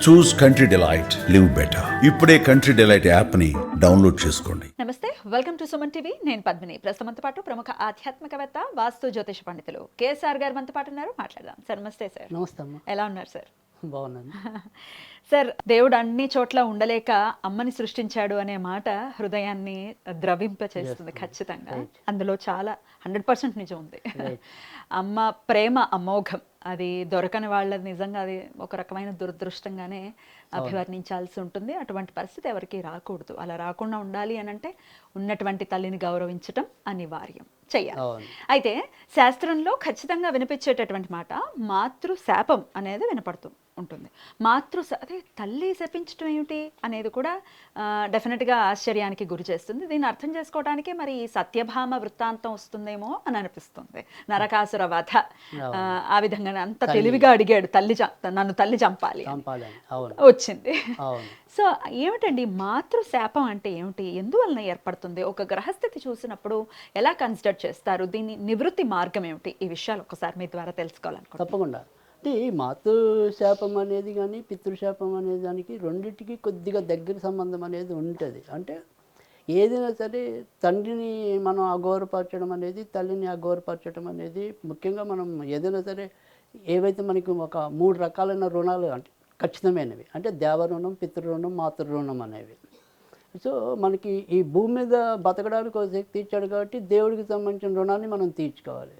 చూస్ country delight, live better. ఇప్పుడే country delight app ని download చేసుకోండి. నమస్తే, వెల్కమ్ టు సుమన్ టీవీ. నేను పద్మిని. ప్రస్తుతంతో పాటు ప్రముఖ ఆధ్యాత్మికవేత్త, వాస్తు జ్యోతిష పండితులు కేఎస్ఆర్ గారు మనతో పాటు ఉన్నారు. మాట్లాడదాం. సార్ నమస్తే. సార్ నమస్తే అమ్మ. ఎలా ఉన్నారు సార్? బాగున్నాను సార్, దేవుడు అన్ని చోట్ల ఉండలేక అమ్మని సృష్టించాడు అనే మాట హృదయాన్ని ద్రవింప చేస్తుంది. ఖచ్చితంగా అందులో చాలా 100% నిజం ఉంది. అమ్మ ప్రేమ అమోఘం. అది దొరకని వాళ్ళది నిజంగా అది ఒక రకమైన దురదృష్టంగానే అభివర్ణించాల్సి ఉంటుంది. అటువంటి పరిస్థితి ఎవరికి రాకూడదు. అలా రాకుండా ఉండాలి అని అంటే ఉన్నటువంటి తల్లిని గౌరవించటం అనివార్యం, చెయ్యాలి. అయితే శాస్త్రంలో ఖచ్చితంగా వినిపించేటటువంటి మాట మాతృశాపం అనేది వినపడుతూ ఉంటుంది. అదే తల్లి శపించడం ఏమిటి అనేది కూడా డెఫినెట్గా ఆశ్చర్యానికి గురి చేస్తుంది. దీన్ని అర్థం చేసుకోవడానికే మరి ఈ సత్యభామ వృత్తాంతం వస్తుందేమో అని అనిపిస్తుంది. నరకాసుర వధ ఆ విధంగా అంత తెలివిగా అడిగాడు, నన్ను తల్లి చంపాలి వచ్చింది. సో ఏమిటండి మాతృశాపం అంటే ఏమిటి, ఎందువలన ఏర్పడుతుంది, ఒక గ్రహస్థితి చూసినప్పుడు ఎలా కన్సిడర్ చేస్తారు, దీని నివృత్తి మార్గం ఏమిటి, ఈ విషయాలు ఒకసారి మీ ద్వారా తెలుసుకోవాలనుకుంటున్నాను. తప్పకుండా. అంటే ఈ మాతృశాపం అనేది కానీ పితృశాపం అనే దానికి రెండింటికి కొద్దిగా దగ్గర సంబంధం అనేది ఉంటుంది. అంటే ఏదైనా సరే తండ్రిని మనం అగౌరవపరచడం అనేది, తల్లిని అగౌరవపరచడం అనేది, ముఖ్యంగా మనం ఏదైనా సరే ఏవైతే మనకి ఒక 3 రకాలైన రుణాలు అంటే ఖచ్చితమైనవి, అంటే దేవరుణం, పితృరుణం, మాతృరుణం అనేవి. సో మనకి ఈ భూమి మీద బతకడానికి ఒక శక్తి ఇచ్చాడు కాబట్టి దేవుడికి సంబంధించిన రుణాన్ని మనం తీర్చుకోవాలి.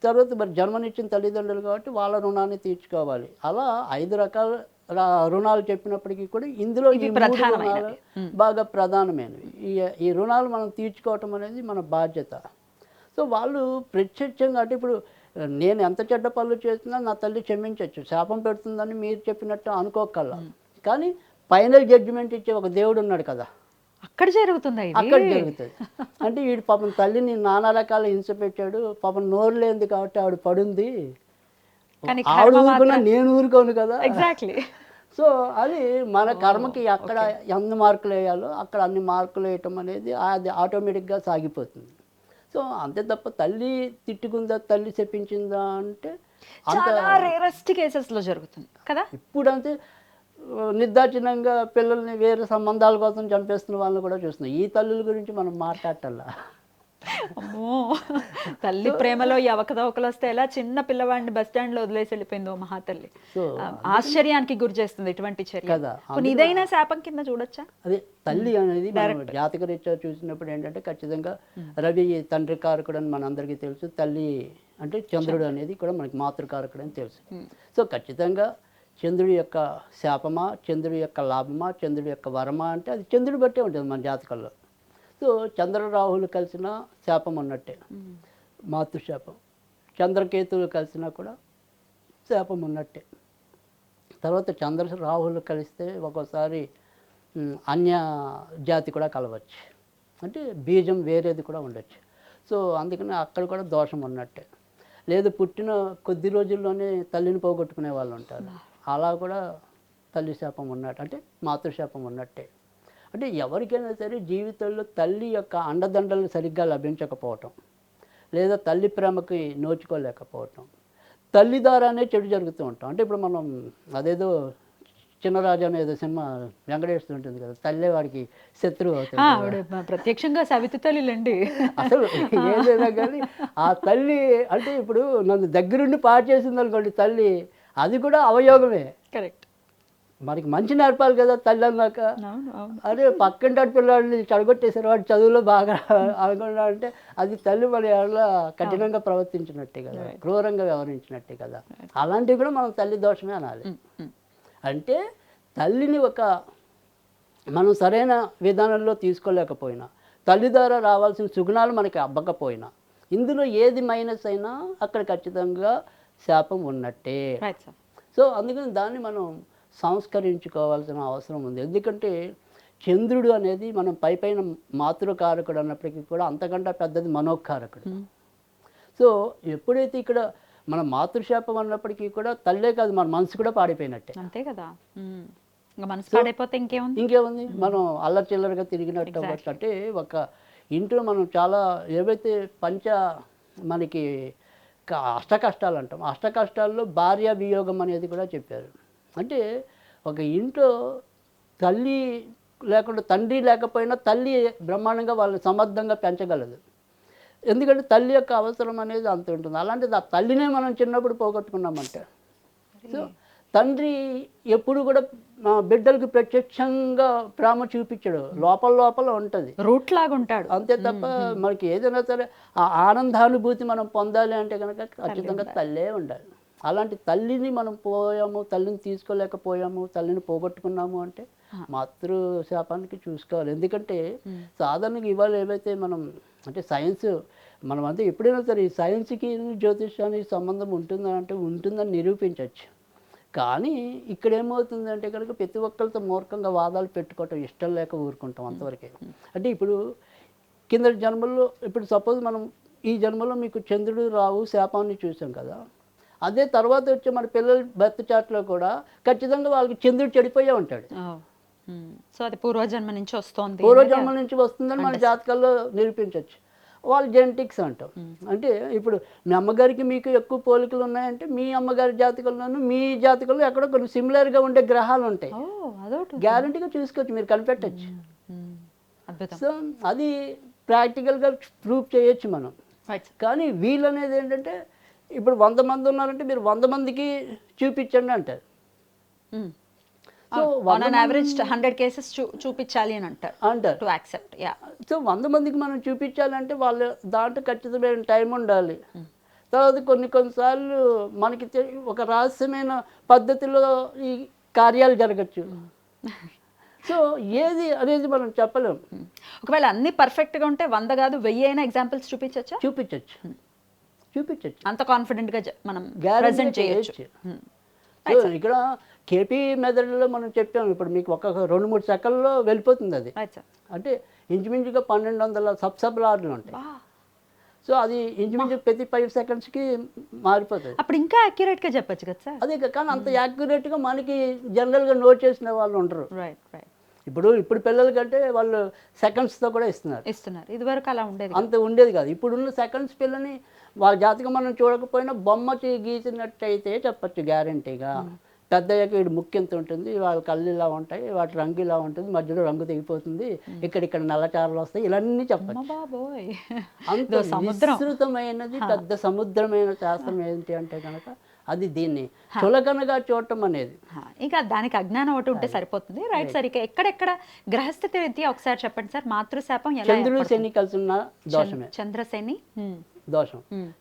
తర్వాత మరి జన్మనిచ్చిన తల్లిదండ్రులు కాబట్టి వాళ్ళ రుణాన్ని తీర్చుకోవాలి. అలా 5 రకాల రుణాలు చెప్పినప్పటికీ కూడా ఇందులో ఈ 3 రుణాలు బాగా ప్రధానమైనవి. ఈ రుణాలు మనం తీర్చుకోవటం అనేది మన బాధ్యత. సో వాళ్ళు ప్రత్యక్షంగా అంటే ఇప్పుడు నేను ఎంత చెడ్డ పనులు చేసినా నా తల్లి క్షమించవచ్చు, శాపం పెడుతుందని మీరు చెప్పినట్టు అనుకోకల్లా. కానీ ఫైనల్ జడ్జిమెంట్ ఇచ్చే ఒక దేవుడు ఉన్నాడు కదా, అక్కడ జరుగుతుంది. అక్కడ జరుగుతుంది. అంటే వీడు పాపం తల్లిని నానా రకాల హింస పెట్టాడు, పాపం నోరు లేనిది కాబట్టి ఆవిడ పడుంది, ఆవిడ ఊరుకున్నా నేను ఊరుకోను కదా. ఎగ్జాక్ట్లీ. సో అది మన కర్మకి అక్కడ ఎన్ని మార్కులు వేయాలో అక్కడ అన్ని మార్కులు వేయటం అనేది అది ఆటోమేటిక్గా సాగిపోతుంది. సో అంతే తప్ప తల్లి తిట్టుకుందా, తల్లి చెప్పించిందా అంటే చాలా రేరెస్ట్ కేసెస్లో జరుగుతుంది కదా. ఇప్పుడు అంతే నిర్దాచినంగా పిల్లల్ని వేరే సంబంధాల కోసం చంపేస్తున్న వాళ్ళని కూడా చూస్తున్నాం. ఈ తల్లుల గురించి మనం మాట్లాడటల్లా. అమ్మో, తల్లి ప్రేమలో ఈ అవకతవకలు వస్తే ఎలా చిన్న పిల్లవాడిని బస్ స్టాండ్లో వదిలేసి వెళ్ళిపోయిందో మహాతల్లి. ఆశ్చర్యానికి గురి చేస్తుంది ఇటువంటి చర్య కదా. ఇదైనా శాపం కింద చూడొచ్చా? అదే తల్లి అనేది జాతక రీత్యా చూసినప్పుడు ఏంటంటే ఖచ్చితంగా రవి తండ్రి కారకుడు అని మనందరికీ తెలుసు. తల్లి అంటే చంద్రుడు అనేది కూడా మనకి మాతృకారకుడు అని తెలుసు. సో ఖచ్చితంగా చంద్రుడి యొక్క శాపమా, చంద్రుడి యొక్క లాభమా, చంద్రుడి యొక్క వరమా అంటే అది చంద్రుడి బట్టే ఉంటుంది మన జాతకంలో. సో చంద్ర రాహులు కలిసిన శాపం ఉన్నట్టే మాతృశాపం. చంద్రకేతువులు కలిసినా కూడా శాపం ఉన్నట్టే. తర్వాత చంద్ర రాహులు కలిస్తే ఒక్కోసారి అన్య జాతి కూడా కలవచ్చు, అంటే బీజం వేరేది కూడా ఉండొచ్చు. సో అందుకని అక్కడ కూడా దోషం ఉన్నట్టే. లేదు పుట్టిన కొద్ది రోజుల్లోనే తల్లిని పోగొట్టుకునే వాళ్ళు ఉంటారు, అలా కూడా తల్లి శాపం ఉన్నట్టు, అంటే మాతృశాపం ఉన్నట్టే. అంటే ఎవరికైనా సరే జీవితంలో తల్లి యొక్క అండదండలు సరిగ్గా లభించకపోవటం, లేదా తల్లి ప్రేమకి నోచుకోలేకపోవటం, తల్లి ద్వారానే చెడు జరుగుతూ ఉంటాం. అంటే ఇప్పుడు మనం అదేదో చిన్నరాజు అనేది సినిమా వెంకటేశ్వర ఉంటుంది కదా, తల్లి వాడికి శత్రువు అవుతుంది. ప్రత్యక్షంగా సవితి తల్లిలండి అసలు ఏదైనా కానీ ఆ తల్లి అంటే ఇప్పుడు నన్ను దగ్గరుండి పాడు చేసింది అనుకోండి తల్లి, అది కూడా అవయోగమే. కరెక్ట్. మనకి మంచి నేర్పాలి కదా తల్లి అన్నాక. అదే పక్కింటి పిల్లాడిని చెడగొట్టేసారు, వాడు చదువులో బాగా అనుకున్నా అంటే అది తల్లి మన ఎలా కఠినంగా ప్రవర్తించినట్టే కదా, క్రూరంగా వ్యవహరించినట్టే కదా. అలాంటివి కూడా మనం తల్లి దోషమే అనాలి. అంటే తల్లిని మనం సరైన విధానంలో తీసుకోలేకపోయినా, తల్లి ద్వారా రావాల్సిన సుగుణాలు మనకి అబ్బకపోయినా, ఇందులో ఏది మైనస్ అయినా అక్కడ ఖచ్చితంగా శాపం ఉన్నట్టే. సో అందుకని దాన్ని మనం సంస్కరించుకోవాల్సిన అవసరం ఉంది. ఎందుకంటే చంద్రుడు అనేది మనం పైన మాతృకారకుడు అన్నప్పటికీ కూడా అంతకంటే పెద్దది మనోకారకుడు. సో ఎప్పుడైతే ఇక్కడ మన మాతృశాపం అన్నప్పటికీ కూడా తల్లే కాదు మన మనసు కూడా పాడైపోయినట్టే. అంతే కదా. మనసు పాడైపోతే ఇంకేముంది, మనం అల్లరి చిల్లరగా తిరిగినట్టు అవ్వచ్చు. అంటే ఒక ఇంట్లో మనం చాలా ఏవైతే మనకి అష్ట కష్టాలు అంటాం, అష్ట కష్టాల్లో భార్య వియోగం అనేది కూడా చెప్పారు. అంటే ఒక ఇంట్లో తల్లి లేకుండా తండ్రి లేకపోయినా తల్లి బ్రహ్మాండంగా వాళ్ళని సమర్థంగా పెంచగలదు. ఎందుకంటే తల్లి యొక్క అవసరం అనేది అంత ఉంటుంది. అలాంటిది ఆ తల్లినే మనం చిన్నప్పుడు పోగొట్టుకున్నామంటే, సో తండ్రి ఎప్పుడు కూడా బిడ్డలకు ప్రత్యక్షంగా ప్రేమ చూపించడు, లోపల లోపల ఉంటుంది, రూట్ లాగా ఉంటాడు. అంతే తప్ప మనకి ఏదైనా సరే ఆ ఆనందానుభూతి మనం పొందాలి అంటే కనుక ఖచ్చితంగా తల్లే ఉండాలి. అలాంటి తల్లిని మనం పోయాము, తల్లిని తీసుకోలేకపోయాము, తల్లిని పోగొట్టుకున్నాము అంటే మాతృశాపానికి చూసుకోవాలి. ఎందుకంటే సాధారణంగా ఇవాళ ఏవైతే మనం అంటే సైన్స్ మనం అంతా ఎప్పుడైనా సరే ఈ సైన్స్కి జ్యోతిష్యానికి సంబంధం ఉంటుందని అంటే ఉంటుందని నిరూపించవచ్చు. కానీ ఇక్కడ ఏమవుతుందంటే కనుక ప్రతి ఒక్కరితో మూర్ఖంగా వాదాలు పెట్టుకోవటం ఇష్టం లేక ఊరుకుంటాం అంతవరకే. అంటే ఇప్పుడు కింద జన్మల్లో ఇప్పుడు సపోజ్ మనం ఈ జన్మలో మీకు చంద్రుడు రావు శాపాన్ని చూసాం కదా, అదే తర్వాత వచ్చే మన పిల్లల బర్త్ చార్ట్లో కూడా ఖచ్చితంగా వాళ్ళకి చంద్రుడు చెడిపోయే ఉంటాడు. సో అది పూర్వజన్మ నుంచి వస్తుంది, పూర్వజన్మ నుంచి వస్తుందని మన జాతకాల్లో నిరూపించవచ్చు. వాళ్ళు జెనెటిక్స్ అంటాం. అంటే ఇప్పుడు మీ అమ్మగారికి మీకు ఎక్కువ పోలికలు ఉన్నాయంటే మీ అమ్మగారి జాతకంలోనూ మీ జాతకంలో ఎక్కడో కొన్ని సిమిలర్గా ఉండే గ్రహాలు ఉంటాయి, గ్యారంటీగా చూసుకోవచ్చు, మీరు కనిపెట్టచ్చు. సో అది ప్రాక్టికల్గా ప్రూవ్ చేయొచ్చు మనం. కానీ వీళ్ళు అనేది ఏంటంటే ఇప్పుడు 100 మంది ఉన్నారంటే మీరు 100 మందికి చూపించండి అంటారు. So on an average 100 cases చూపించాలి అని అంటారు టు యాక్సెప్ట్. యా, సో 100 మందికి మనం చూపించాలంటే వాళ్ళు దాంట్లో ఖచ్చితమైన టైం ఉండాలి. తర్వాత కొన్నిసార్లు మనకి ఒక రహస్యమైన పద్ధతిలో ఈ కార్యాలు జరగచ్చు. సో ఏది అనేది మనం చెప్పలేము. ఒకవేళ అన్ని పర్ఫెక్ట్గా ఉంటే 100 కాదు 1000 అయినా ఎగ్జాంపుల్స్ చూపించచ్చు. అంత కాన్ఫిడెంట్గా మనం ప్రెజెంట్ చేయొచ్చు. సో ఇక్కడ కేపీ మెథడ్లో మనం చెప్పాము. ఇప్పుడు మీకు ఒక 2-3 సెకండ్లో వెళ్ళిపోతుంది అది. అంటే ఇంచుమించుగా 1200 సబ్ లాడ్లు ఉంటాయి. సో అది ఇంచుమించు ప్రతి 5 సెకండ్స్కి మారిపోతుంది. అప్పుడు ఇంకా యాక్యురేట్గా చెప్పచ్చు కదా సార్. అదే కానీ అంత యాక్యురేట్గా మనకి జనరల్గా నోట్ చేసిన వాళ్ళు ఉండరు. ఇప్పుడు పిల్లల కంటే వాళ్ళు సెకండ్స్తో కూడా ఇస్తున్నారు. ఇదివరకు అలా ఉండేది, అంత ఉండేది కాదు. ఇప్పుడున్న సెకండ్స్ పిల్లని వాళ్ళ జాతకం మనం చూడకపోయినా బొమ్మ గీసినట్టయితే చెప్పచ్చు గ్యారంటీగా. పెద్దయ్యాక వీడు ముక్కు ఎంత ఉంటుంది, వాళ్ళ కళ్ళు ఇలా ఉంటాయి, వాటి రంగు ఇలా ఉంటుంది, మధ్యలో రంగు తెగిపోతుంది, ఇక్కడ నల్లచారలు వస్తాయి, ఇవన్నీ చెప్పచ్చు. అంత విస్తృతమైనది పెద్ద సముద్రమైన శాస్త్రం ఏంటి అంటే కనుక అది దీన్ని చులకనగా చూడటం అనేది. ఇంకా దానికి అజ్ఞానం ఒకటి ఉంటే సరిపోతుంది. Right sir. ఇక ఎక్కడెక్కడ గ్రహస్థితి విద్య ఒకసారి చెప్పండి సార్. మాతృశాపం చంద్రుడు శని కలిసిన దోషమే, చంద్రశని దోషం,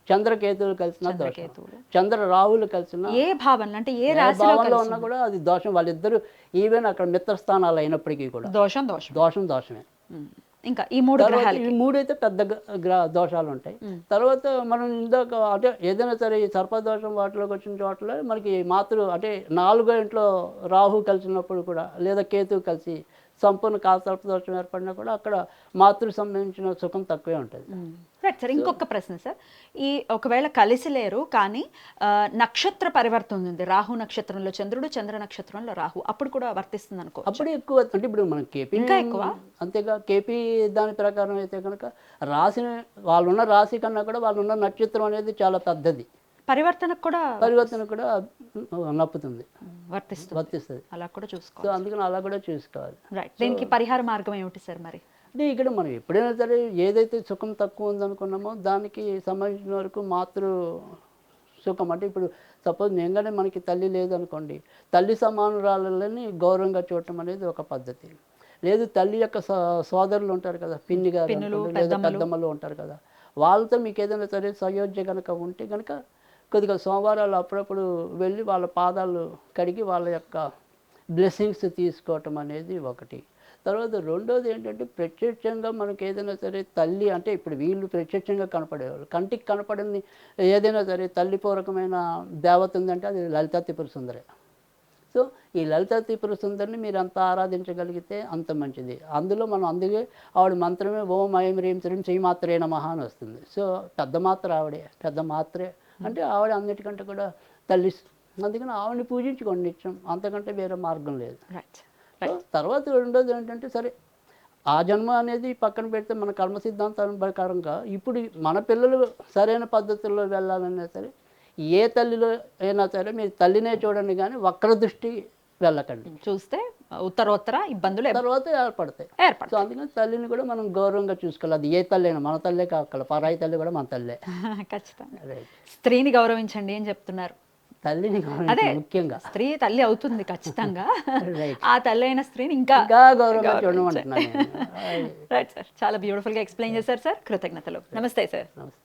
చంద్రకేతువులు కలిసిన దోషం, చంద్ర రాహులు కలిసిన ఏ భావనలో అంటే ఏ రాశిలో ఉన్నా కూడా అది దోషం. వాళ్ళిద్దరు ఈవెన్ అక్కడ మిత్రస్థానాలు అయినప్పటికీ కూడా దోషమే. ఇంకా ఈ 3 గ్రహాలు, ఈ 3 అయితే పెద్ద దోషాలు ఉంటాయి. తర్వాత మనం ఇందాక అంటే ఏదైనా సరే ఈ సర్పదోషం వాటిలోకి వచ్చిన చోట్ల మనకి అంటే 4వ ఇంట్లో రాహు కలిసినప్పుడు కూడా లేదా కేతువు కలిసి సంపూర్ణ కాలసర్పదోషం ఏర్పడినా కూడా అక్కడ మాతృ సంబంధించిన సుఖం తక్కువే ఉంటుంది. Right sir. ఇంకొక ప్రశ్న సార్. ఈ ఒకవేళ కలిసి లేరు కానీ నక్షత్ర పరివర్తన ఉంది, రాహు నక్షత్రంలో చంద్రుడు, చంద్ర నక్షత్రంలో రాహు, అప్పుడు కూడా వర్తిస్తుంది అనుకో? అప్పుడు ఎక్కువ. అంటే ఇప్పుడు మనం కేపీ ఇంకా ఎక్కువ. అంతేగా కేపీ దాని ప్రకారం అయితే కనుక రాశిని వాళ్ళున్న రాశి కన్నా కూడా వాళ్ళున్న నక్షత్రం అనేది చాలా పెద్దది. పరివర్తన కూడా నప్పుతుంది, వర్తిస్తుంది. అలా కూడా చూసుకోవాలి. సో అందుకని అలా కూడా చూసుకోవాలి. రైట్. దీనికి పరిహార మార్గం ఏమిటి సార్ మరి? అంటే ఇక్కడ మనం ఎప్పుడైనా సరే ఏదైతే సుఖం తక్కువ ఉందనుకున్నామో దానికి సంబంధించిన వరకు మాతృ సుఖం అంటే ఇప్పుడు సపోజ్ నిజంగానే మనకి తల్లి లేదనుకోండి, తల్లి సమానురాలని గౌరవంగా చూడటం అనేది ఒక పద్ధతి. లేదు తల్లి యొక్క సోదరులు ఉంటారు కదా, పిన్ని గారు లేదా పెద్దమ్మలు ఉంటారు కదా, వాళ్ళతో మీకు ఏదైనా సరే సయోధ్య కనుక ఉంటే కనుక కొద్దిగా సోమవారాలు అప్పుడప్పుడు వెళ్ళి వాళ్ళ పాదాలు కడిగి వాళ్ళ యొక్క బ్లెస్సింగ్స్ తీసుకోవటం అనేది ఒకటి. తర్వాత రెండోది ఏంటంటే ప్రత్యక్షంగా మనకి ఏదైనా సరే తల్లి అంటే ఇప్పుడు వీళ్ళు ప్రత్యక్షంగా కనపడేవాళ్ళు, కంటికి కనపడింది ఏదైనా సరే తల్లి పూర్వకమైన దేవత ఉందంటే అది లలితా త్రిపుర సుందరే. సో ఈ లలితా త్రిపుర సుందరిని మీరు అంత ఆరాధించగలిగితే అంత మంచిది. అందులో మనం అందుకే ఆవిడ మంత్రమే ఓం ఐం హ్రీం శ్రీం శ్రీమాత్రే నమః అని వస్తుంది. సో పెద్ద మాత్ర ఆవిడే, పెద్ద మాత్రే అంటే ఆవిడ అన్నిటికంటే కూడా తల్లి. అందుకని ఆవిడని పూజించుకోండి నిత్యం, అంతకంటే వేరే మార్గం లేదు. తర్వాత రెండోది ఏంటంటే సరే ఆ జన్మ అనేది పక్కన పెడితే మన కర్మ సిద్ధాంతం ప్రకారంగా ఇప్పుడు మన పిల్లలు సరైన పద్ధతుల్లో వెళ్ళాలన్నా సరే ఏ తల్లిలో అయినా సరే మీరు తల్లినే చూడండి కానీ వక్ర దృష్టి వెళ్ళకండి. చూస్తే ఉత్తరోత్తర ఇబ్బందులు తర్వాత ఏర్పడతాయి. సో ఏర్పడతాయి. అందుకని తల్లిని కూడా మనం గౌరవంగా చూసుకోవాలి. అది ఏ తల్లి అయినా, మన తల్లే కావాలి, పరాయి తల్లి కూడా మన తల్లే. ఖచ్చితంగా. రైట్. స్త్రీని గౌరవించండి అని చెప్తున్నారు. తల్లిని అదే గౌరవించాలి ముఖ్యంగా. స్త్రీ తల్లి అవుతుంది ఖచ్చితంగా. రైట్. ఆ తల్లి అయిన స్త్రీని ఇంకా ఇంకా గౌరవంగా చూడమంటున్నాను నేను. రైట్ సార్, చాలా బ్యూటిఫుల్ గా ఎక్స్ప్లెయిన్ చేశారు సార్. కృతజ్ఞతలు. నమస్తే సార్. నమస్తే.